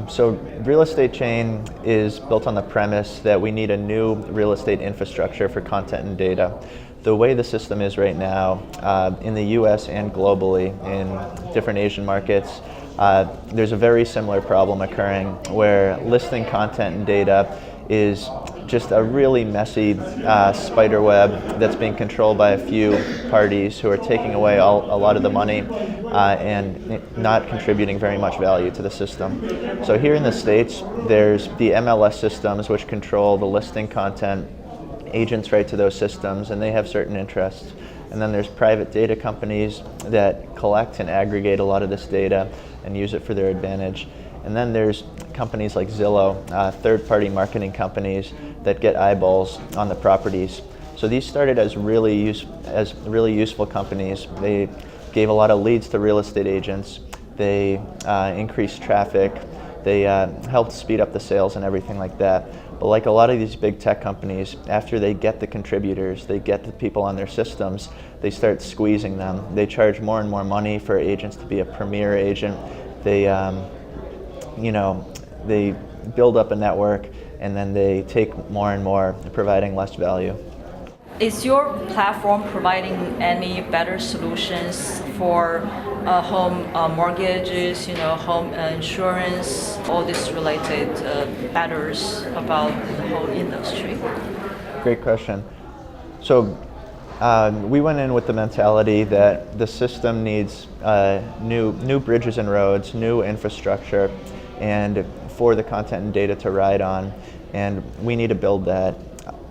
So real estate chain is built on the premise that we need a new real estate infrastructure for content and data. The way the system is right now, in the US and globally, in different Asian markets, there's a very similar problem occurring where listing content and data is just a really messy spider web that's being controlled by a few parties who are taking away a lot of the money and not contributing very much value to the system. So here in the States, there's the MLS systems which control the listing content, agents write to those systems, and they have certain interests. And then there's private data companies that collect and aggregate a lot of this data and use it for their advantage. And then there's companies like Zillow, third-party marketing companies that get eyeballs on the properties. So these started as really useful companies. They gave a lot of leads to real estate agents. They increased traffic. They helped speed up the sales and everything like that. But like a lot of these big tech companies, after they get the contributors, they get the people on their systems, they start squeezing them. They charge more and more money for agents to be a premier agent. They they build up a network, and then they take more and more, providing less value. Is your platform providing any better solutions for home mortgages, home insurance, all these related matters about the whole industry? Great question. So we went in with the mentality that the system needs new bridges and roads, new infrastructure, and for the content and data to ride on, and we need to build that.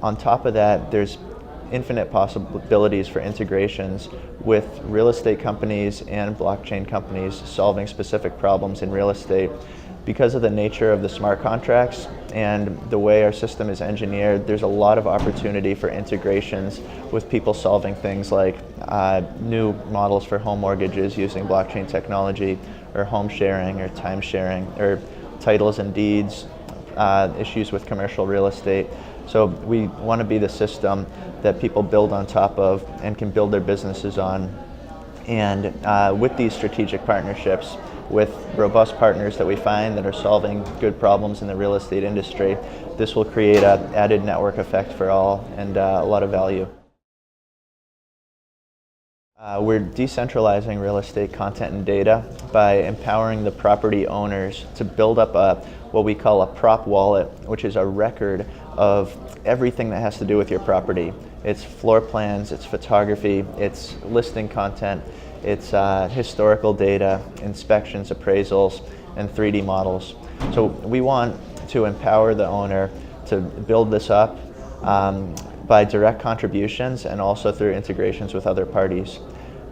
On top of that, there's infinite possibilities for integrations with real estate companies and blockchain companies solving specific problems in real estate. Because of the nature of the smart contracts and the way our system is engineered, there's a lot of opportunity for integrations with people solving things like new models for home mortgages using blockchain technology, or home sharing, or time sharing, or titles and deeds, issues with commercial real estate. So we want to be the system that people build on top of and can build their businesses on. And with these strategic partnerships, with robust partners that we find that are solving good problems in the real estate industry, this will create an added network effect for all and a lot of value. We're decentralizing real estate content and data by empowering the property owners to build up what we call a prop wallet, which is a record of everything that has to do with your property. It's floor plans, it's photography, it's listing content, it's historical data, inspections, appraisals, and 3D models. So we want to empower the owner to build this up by direct contributions and also through integrations with other parties.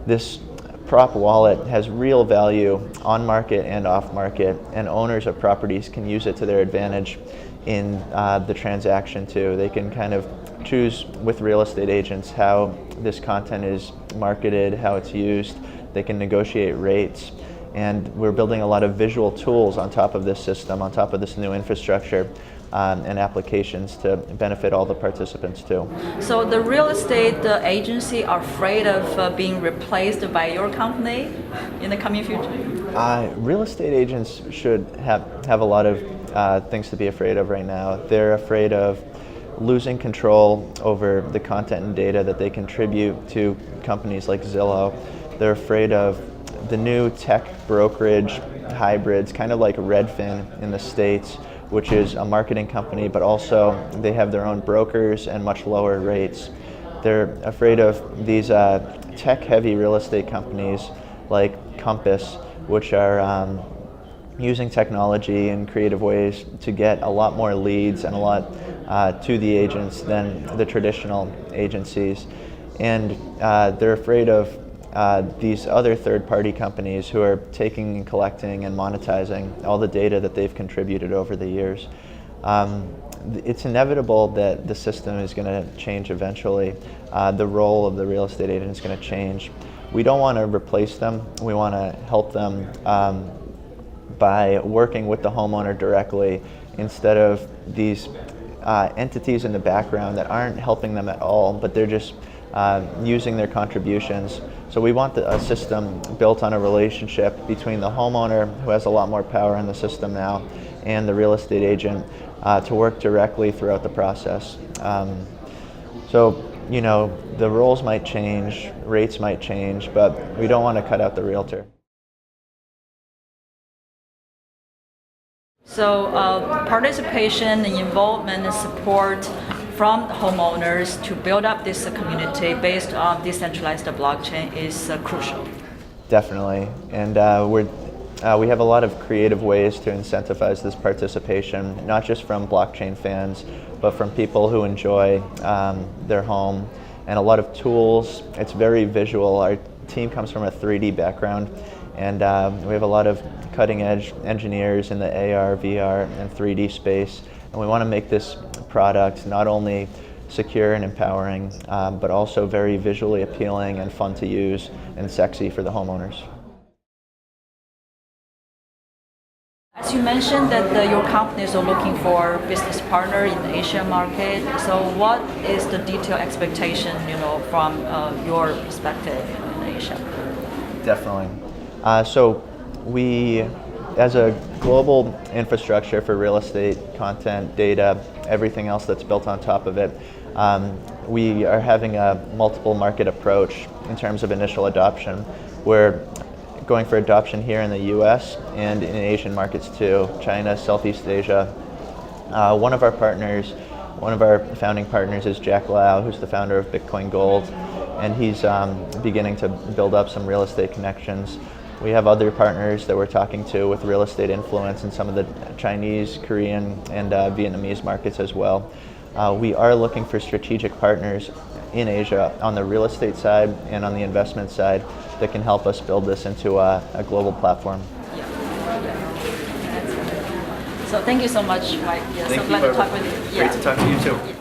This prop wallet has real value on market and off market, and owners of properties can use it to their advantage in the transaction too. They can kind of choose with real estate agents how this content is marketed, how it's used. They can negotiate rates, and we're building a lot of visual tools on top of this system, on top of this new infrastructure, and applications to benefit all the participants too. So the real estate agency are afraid of being replaced by your company in the coming future? Real estate agents should have a lot of things to be afraid of right now. They're afraid of losing control over the content and data that they contribute to companies like Zillow. They're afraid of the new tech brokerage hybrids, kind of like Redfin in the States, which is a marketing company, but also they have their own brokers and much lower rates. They're afraid of these tech-heavy real estate companies like Compass, which are using technology in creative ways to get a lot more leads and a lot to the agents than the traditional agencies. And they're afraid of these other third-party companies who are taking and collecting and monetizing all the data that they've contributed over the years. It's inevitable that the system is going to change eventually. The role of the real estate agent is going to change. We don't want to replace them. We want to help them by working with the homeowner directly instead of these entities in the background that aren't helping them at all, but they're just using their contributions. So we want a system built on a relationship between the homeowner, who has a lot more power in the system now, and the real estate agent to work directly throughout the process. So, you know, the roles might change, rates might change, but we don't want to cut out the realtor. So participation, involvement, and support from homeowners to build up this community based on decentralized blockchain is crucial. Definitely, and we have a lot of creative ways to incentivize this participation, not just from blockchain fans, but from people who enjoy their home, and a lot of tools. It's very visual. Our team comes from a 3D background, and we have a lot of cutting-edge engineers in the AR, VR, and 3D space, and we want to make this product not only secure and empowering, but also very visually appealing and fun to use and sexy for the homeowners. As you mentioned that your companies are looking for business partner in the Asian market, so what is the detailed expectation, you know, from your perspective in Asia? Definitely. So we, as a global infrastructure for real estate, content, data, everything else that's built on top of it, we are having a multiple market approach in terms of initial adoption. We're going for adoption here in the US and in Asian markets too, China, Southeast Asia. One of our founding partners is Jack Lau, who's the founder of Bitcoin Gold, and he's beginning to build up some real estate connections. We have other partners that we're talking to with real estate influence in some of the Chinese, Korean, and Vietnamese markets as well. We are looking for strategic partners in Asia on the real estate side and on the investment side that can help us build this into a global platform. Yeah. So thank you so much, Mike. Yeah, so glad to talk with you. Great to talk to you too. Yeah.